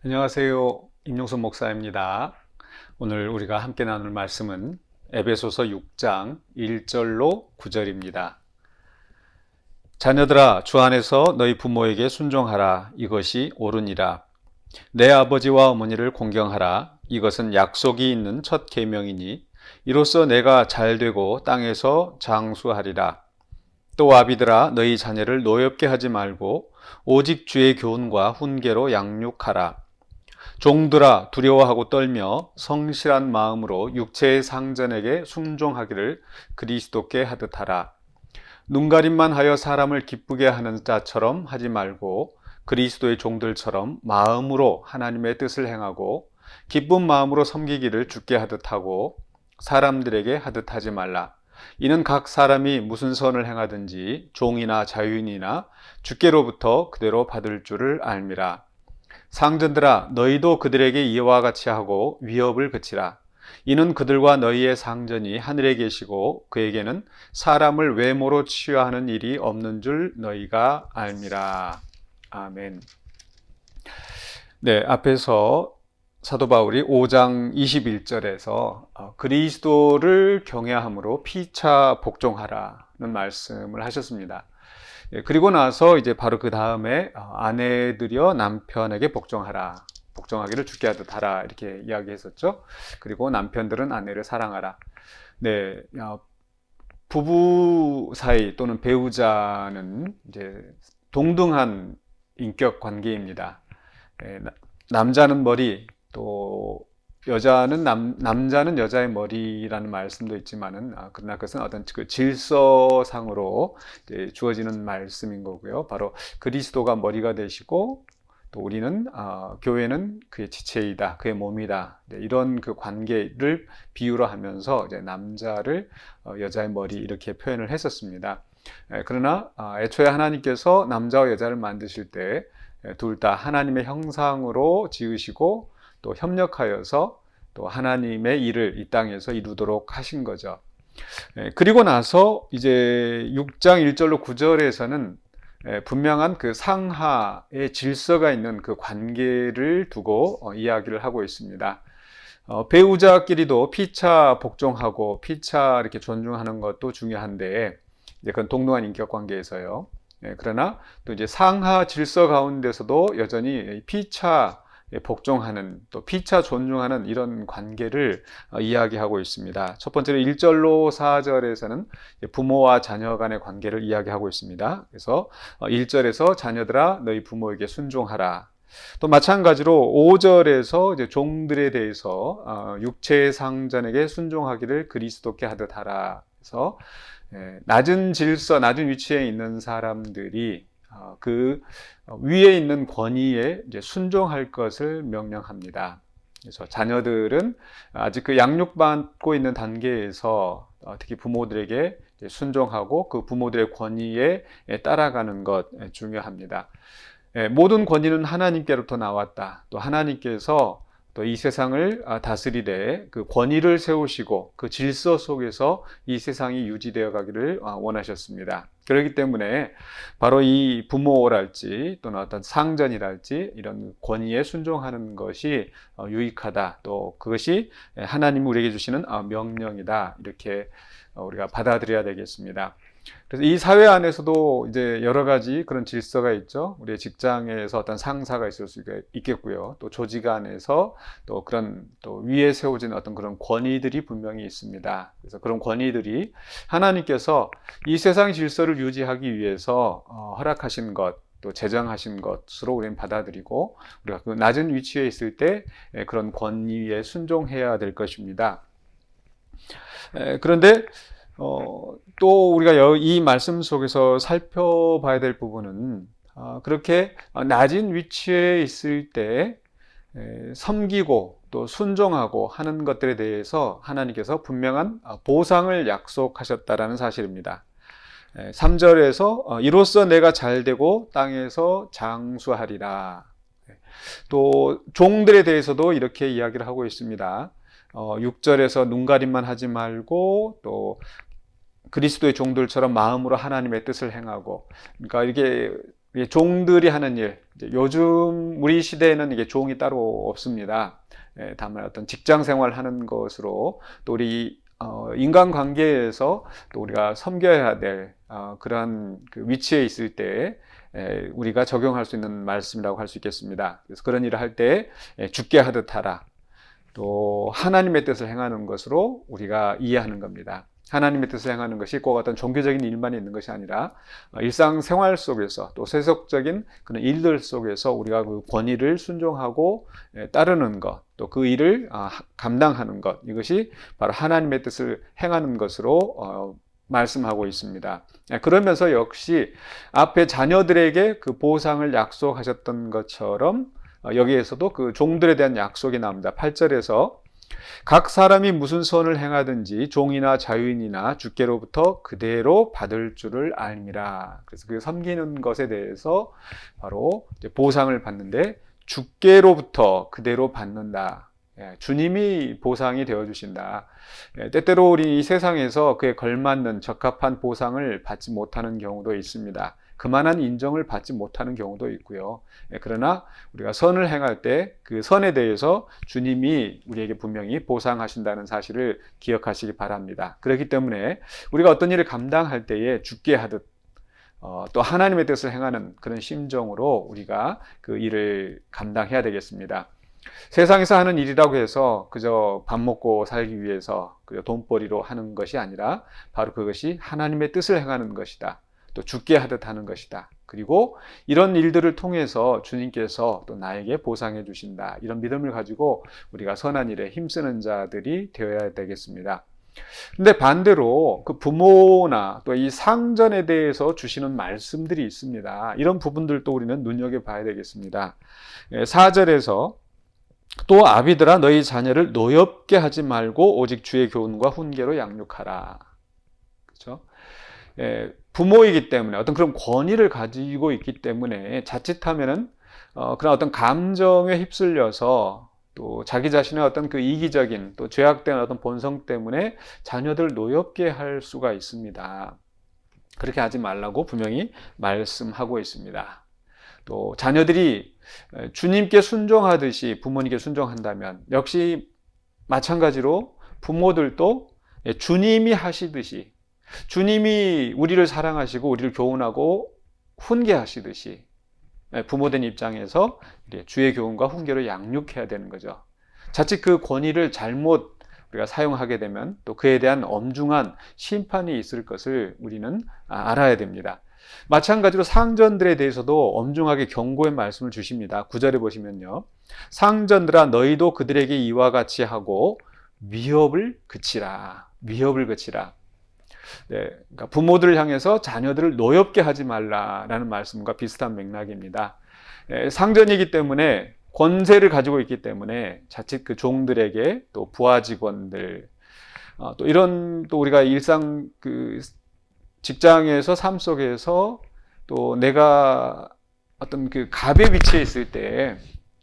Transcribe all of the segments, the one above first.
안녕하세요. 임용선 목사입니다. 오늘 우리가 함께 나눌 말씀은 에베소서 6장 1절로 9절입니다. 자녀들아, 주 안에서 너희 부모에게 순종하라. 이것이 옳으니라. 내 아버지와 어머니를 공경하라. 이것은 약속이 있는 첫 계명이니 이로써 내가 잘되고 땅에서 장수하리라. 또 아비들아, 너희 자녀를 노엽게 하지 말고 오직 주의 교훈과 훈계로 양육하라. 종들아, 두려워하고 떨며 성실한 마음으로 육체의 상전에게 순종하기를 그리스도께 하듯 하라. 눈가림만 하여 사람을 기쁘게 하는 자처럼 하지 말고 그리스도의 종들처럼 마음으로 하나님의 뜻을 행하고 기쁜 마음으로 섬기기를 주께 하듯 하고 사람들에게 하듯 하지 말라. 이는 각 사람이 무슨 선을 행하든지 종이나 자유인이나 주께로부터 그대로 받을 줄을 알미라. 상전들아, 너희도 그들에게 이와 같이 하고 위협을 그치라. 이는 그들과 너희의 상전이 하늘에 계시고 그에게는 사람을 외모로 취하하는 일이 없는 줄 너희가 알미라. 아멘. 네, 앞에서 사도 바울이 5장 21절에서 그리스도를 경외함으로 피차 복종하라는 말씀을 하셨습니다. 그리고 나서 이제 바로 그 다음에 아내들여 남편에게 복종하라. 복종하기를 주께 하듯 하라. 이렇게 이야기했었죠. 그리고 남편들은 아내를 사랑하라. 네, 부부 사이 또는 배우자는 이제 동등한 인격 관계입니다. 남자는 머리, 또 여자는 남자는 여자의 머리라는 말씀도 있지만은 그러나 그것은 어떤 그 질서상으로 주어지는 말씀인 거고요. 바로 그리스도가 머리가 되시고 또 우리는 교회는 그의 지체이다, 그의 몸이다. 이런 그 관계를 비유로 하면서 이제 남자를 여자의 머리 이렇게 표현을 했었습니다. 그러나 애초에 하나님께서 남자와 여자를 만드실 때 둘 다 하나님의 형상으로 지으시고 또 협력하여서 또 하나님의 일을 이 땅에서 이루도록 하신 거죠. 그리고 나서 이제 6장 1절로 9절에서는 분명한 그 상하의 질서가 있는 그 관계를 두고 이야기를 하고 있습니다. 배우자끼리도 피차 복종하고 피차 이렇게 존중하는 것도 중요한데 이제 그건 동등한 인격 관계에서요. 그러나 또 이제 상하 질서 가운데서도 여전히 피차 복종하는 또 피차 존중하는 이런 관계를 이야기하고 있습니다. 첫 번째로 1절로 4절에서는 부모와 자녀 간의 관계를 이야기하고 있습니다. 그래서 1절에서 자녀들아 너희 부모에게 순종하라. 또 마찬가지로 5절에서 이제 종들에 대해서 육체의 상전에게 순종하기를 그리스도께 하듯 하라. 그래서 낮은 질서, 낮은 위치에 있는 사람들이 그 위에 있는 권위에 이제 순종할 것을 명령합니다. 그래서 자녀들은 아직 그 양육받고 있는 단계에서 특히 부모들에게 순종하고 그 부모들의 권위에 따라가는 것 중요합니다. 모든 권위는 하나님께로부터 나왔다. 또 하나님께서 또 이 세상을 다스리되 그 권위를 세우시고 그 질서 속에서 이 세상이 유지되어 가기를 원하셨습니다. 그렇기 때문에 바로 이 부모랄지 또는 어떤 상전이랄지 이런 권위에 순종하는 것이 유익하다. 또 그것이 하나님이 우리에게 주시는 명령이다. 이렇게 우리가 받아들여야 되겠습니다. 그래서 이 사회 안에서도 이제 여러 가지 그런 질서가 있죠. 우리의 직장에서 어떤 상사가 있을 수 있겠고요. 또 조직 안에서 또 그런 또 위에 세워진 어떤 그런 권위들이 분명히 있습니다. 그래서 그런 권위들이 하나님께서 이 세상 질서를 유지하기 위해서 허락하신 것, 또 제정하신 것으로 우리는 받아들이고 우리가 그 낮은 위치에 있을 때 그런 권위에 순종해야 될 것입니다. 그런데 또 우리가 이 말씀 속에서 살펴봐야 될 부분은 그렇게 낮은 위치에 있을 때 섬기고 또 순종하고 하는 것들에 대해서 하나님께서 분명한 보상을 약속하셨다라는 사실입니다. 3절에서 이로써 내가 잘되고 땅에서 장수하리라. 또 종들에 대해서도 이렇게 이야기를 하고 있습니다. 6절에서 눈가림만 하지 말고 또 그리스도의 종들처럼 마음으로 하나님의 뜻을 행하고, 그러니까 이게 이게 종들이 하는 일, 이제 요즘 우리 시대에는 이게 종이 따로 없습니다. 다만 어떤 직장 생활하는 것으로 또 우리 인간관계에서 또 우리가 섬겨야 될 그러한 그 위치에 있을 때 우리가 적용할 수 있는 말씀이라고 할 수 있겠습니다. 그래서 그런 일을 할 때 죽게 하듯 하라. 또 하나님의 뜻을 행하는 것으로 우리가 이해하는 겁니다. 하나님의 뜻을 행하는 것이 꼭 어떤 종교적인 일만 있는 것이 아니라 일상생활 속에서 또 세속적인 그런 일들 속에서 우리가 그 권위를 순종하고 따르는 것, 또 그 일을 감당하는 것, 이것이 바로 하나님의 뜻을 행하는 것으로 말씀하고 있습니다. 그러면서 역시 앞에 자녀들에게 그 보상을 약속하셨던 것처럼 여기에서도 그 종들에 대한 약속이 나옵니다. 8절에서 각 사람이 무슨 선을 행하든지 종이나 자유인이나 주께로부터 그대로 받을 줄을 알미라. 그래서 그 섬기는 것에 대해서 바로 보상을 받는데 주께로부터 그대로 받는다. 주님이 보상이 되어 주신다. 때때로 우리 이 세상에서 그에 걸맞는 적합한 보상을 받지 못하는 경우도 있습니다. 그만한 인정을 받지 못하는 경우도 있고요. 그러나 우리가 선을 행할 때 그 선에 대해서 주님이 우리에게 분명히 보상하신다는 사실을 기억하시기 바랍니다. 그렇기 때문에 우리가 어떤 일을 감당할 때에 죽게 하듯 또 하나님의 뜻을 행하는 그런 심정으로 우리가 그 일을 감당해야 되겠습니다. 세상에서 하는 일이라고 해서 그저 밥 먹고 살기 위해서 그저 돈벌이로 하는 것이 아니라 바로 그것이 하나님의 뜻을 행하는 것이다. 또 죽게 하듯 하는 것이다. 그리고 이런 일들을 통해서 주님께서 또 나에게 보상해 주신다. 이런 믿음을 가지고 우리가 선한 일에 힘쓰는 자들이 되어야 되겠습니다. 근데 반대로 그 부모나 또 이 상전에 대해서 주시는 말씀들이 있습니다. 이런 부분들도 우리는 눈여겨봐야 되겠습니다. 4절에서 또 아비들아 너희 자녀를 노엽게 하지 말고 오직 주의 교훈과 훈계로 양육하라. 그렇죠? 부모이기 때문에 어떤 그런 권위를 가지고 있기 때문에 자칫하면은 그런 어떤 감정에 휩쓸려서 또 자기 자신의 어떤 그 이기적인 또 죄악된 어떤 본성 때문에 자녀들을 노엽게 할 수가 있습니다. 그렇게 하지 말라고 분명히 말씀하고 있습니다. 또 자녀들이 주님께 순종하듯이 부모님께 순종한다면 역시 마찬가지로 부모들도 주님이 하시듯이 주님이 우리를 사랑하시고 우리를 교훈하고 훈계하시듯이 부모된 입장에서 주의 교훈과 훈계로 양육해야 되는 거죠. 자칫 그 권위를 잘못 우리가 사용하게 되면 또 그에 대한 엄중한 심판이 있을 것을 우리는 알아야 됩니다. 마찬가지로 상전들에 대해서도 엄중하게 경고의 말씀을 주십니다. 9절에 보시면요. 상전들아 너희도 그들에게 이와 같이 하고 위협을 그치라. 위협을 그치라. 그러니까 부모들을 향해서 자녀들을 노엽게 하지 말라라는 말씀과 비슷한 맥락입니다. 상전이기 때문에 권세를 가지고 있기 때문에 자칫 그 종들에게 또 부하 직원들 또 이런 또 우리가 일상 그 직장에서 삶 속에서 또 내가 어떤 그 갑의 위치에 있을 때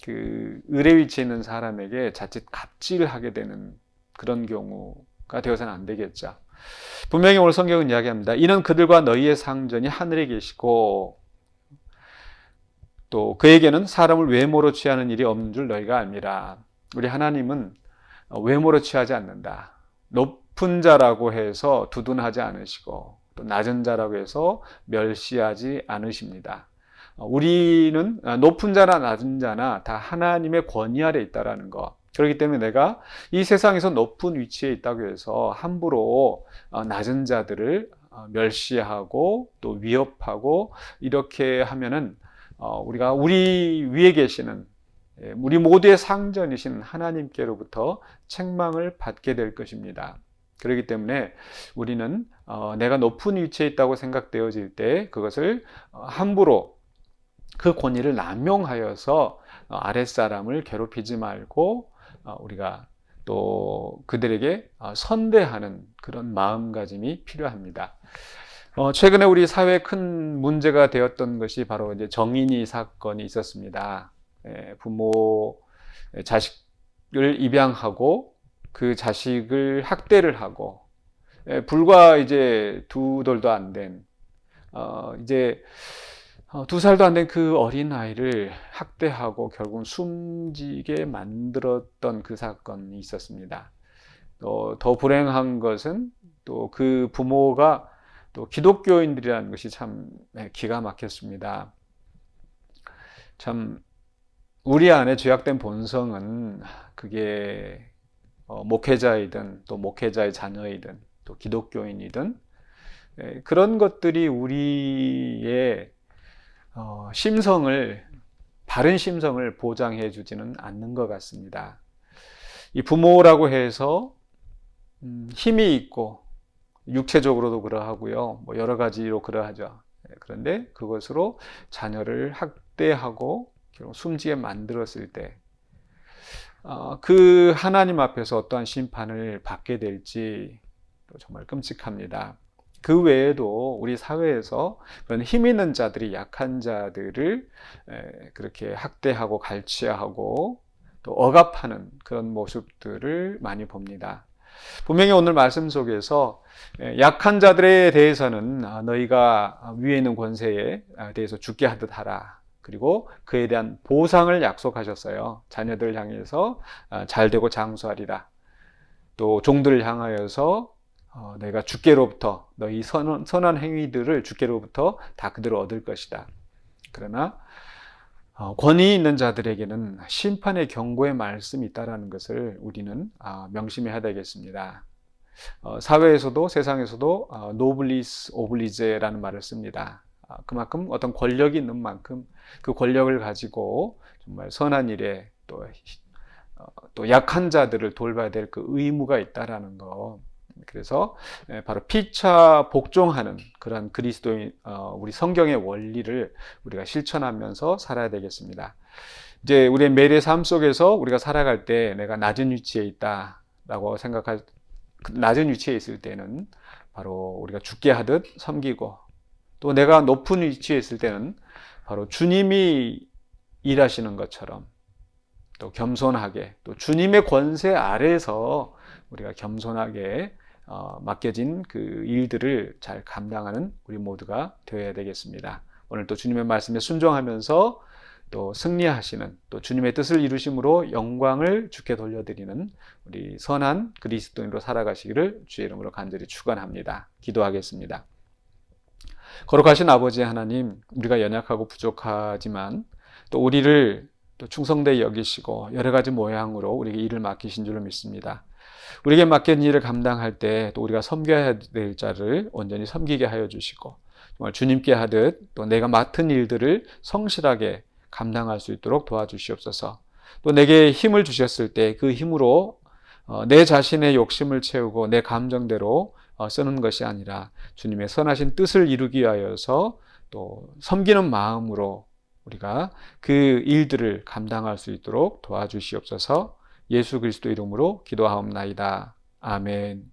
그 을의 위치에 있는 사람에게 자칫 갑질하게 되는 그런 경우가 되어서는 안 되겠죠. 분명히 오늘 성경은 이야기합니다. 이는 그들과 너희의 상전이 하늘에 계시고 또 그에게는 사람을 외모로 취하는 일이 없는 줄 너희가 알미라. 우리 하나님은 외모로 취하지 않는다. 높은 자라고 해서 두둔하지 않으시고 또 낮은 자라고 해서 멸시하지 않으십니다. 우리는 높은 자나 낮은 자나 다 하나님의 권위 아래 있다라는 것. 그렇기 때문에 내가 이 세상에서 높은 위치에 있다고 해서 함부로 낮은 자들을 멸시하고 또 위협하고 이렇게 하면은 우리가 우리 위에 계시는 우리 모두의 상전이신 하나님께로부터 책망을 받게 될 것입니다. 그렇기 때문에 우리는 내가 높은 위치에 있다고 생각되어질 때 그것을 함부로 그 권위를 남용하여서 아랫사람을 괴롭히지 말고 우리가 또 그들에게 선대하는 그런 마음가짐이 필요합니다. 최근에 우리 사회에 큰 문제가 되었던 것이 바로 이제 정인이 사건이 있었습니다. 부모 자식을 입양하고 그 자식을 학대를 하고 불과 이제 2돌도 안 된 이제 2살도 안 된 그 어린 아이를 학대하고 결국 숨지게 만들었던 그 사건이 있었습니다. 더 불행한 것은 또 그 부모가 또 기독교인들이라는 것이 참 기가 막혔습니다. 참 우리 안에 죄악된 본성은 그게 목회자이든 또 목회자의 자녀이든 또 기독교인이든 그런 것들이 우리의 심성을 바른 심성을 보장해 주지는 않는 것 같습니다. 이 부모라고 해서 힘이 있고 육체적으로도 그러하고요. 뭐 여러 가지로 그러하죠. 그런데 그것으로 자녀를 학대하고 결국 숨지게 만들었을 때 그 하나님 앞에서 어떠한 심판을 받게 될지 정말 끔찍합니다. 그 외에도 우리 사회에서 그런 힘 있는 자들이 약한 자들을 그렇게 학대하고 갈취하고 또 억압하는 그런 모습들을 많이 봅니다. 분명히 오늘 말씀 속에서 약한 자들에 대해서는 너희가 위에 있는 권세에 대해서 죽게 하듯 하라. 그리고 그에 대한 보상을 약속하셨어요. 자녀들을 향해서 잘되고 장수하리라. 또 종들을 향하여서 내가 주께로부터 너희 선한 행위들을 주께로부터 다 그대로 얻을 것이다. 그러나 권위 있는 자들에게는 심판의 경고의 말씀이 있다는 것을 우리는 명심해야 되겠습니다. 사회에서도 세상에서도 노블리스 오블리제라는 말을 씁니다. 그만큼 어떤 권력이 있는 만큼 그 권력을 가지고 정말 선한 일에 또 약한 자들을 돌봐야 될 그 의무가 있다라는 거. 그래서 바로 피차 복종하는 그런 그리스도인 우리 성경의 원리를 우리가 실천하면서 살아야 되겠습니다. 이제 우리의 매일의 삶 속에서 우리가 살아갈 때 내가 낮은 위치에 있다라고 생각할 낮은 위치에 있을 때는 바로 우리가 죽게 하듯 섬기고 또 내가 높은 위치에 있을 때는 바로 주님이 일하시는 것처럼 또 겸손하게 또 주님의 권세 아래에서 우리가 겸손하게 맡겨진 그 일들을 잘 감당하는 우리 모두가 되어야 되겠습니다. 오늘 또 주님의 말씀에 순종하면서 또 승리하시는 또 주님의 뜻을 이루심으로 영광을 주께 돌려드리는 우리 선한 그리스도인으로 살아가시기를 주의 이름으로 간절히 축원합니다. 기도하겠습니다. 거룩하신 아버지 하나님, 우리가 연약하고 부족하지만 또 우리를 또 충성되게 여기시고 여러 가지 모양으로 우리에게 일을 맡기신 줄로 믿습니다. 우리에게 맡긴 일을 감당할 때 또 우리가 섬겨야 될 자를 온전히 섬기게 하여 주시고 정말 주님께 하듯 또 내가 맡은 일들을 성실하게 감당할 수 있도록 도와주시옵소서. 또 내게 힘을 주셨을 때 그 힘으로 내 자신의 욕심을 채우고 내 감정대로 쓰는 것이 아니라 주님의 선하신 뜻을 이루기 위하여서 또 섬기는 마음으로 우리가 그 일들을 감당할 수 있도록 도와주시옵소서. 예수 그리스도 이름으로 기도하옵나이다. 아멘.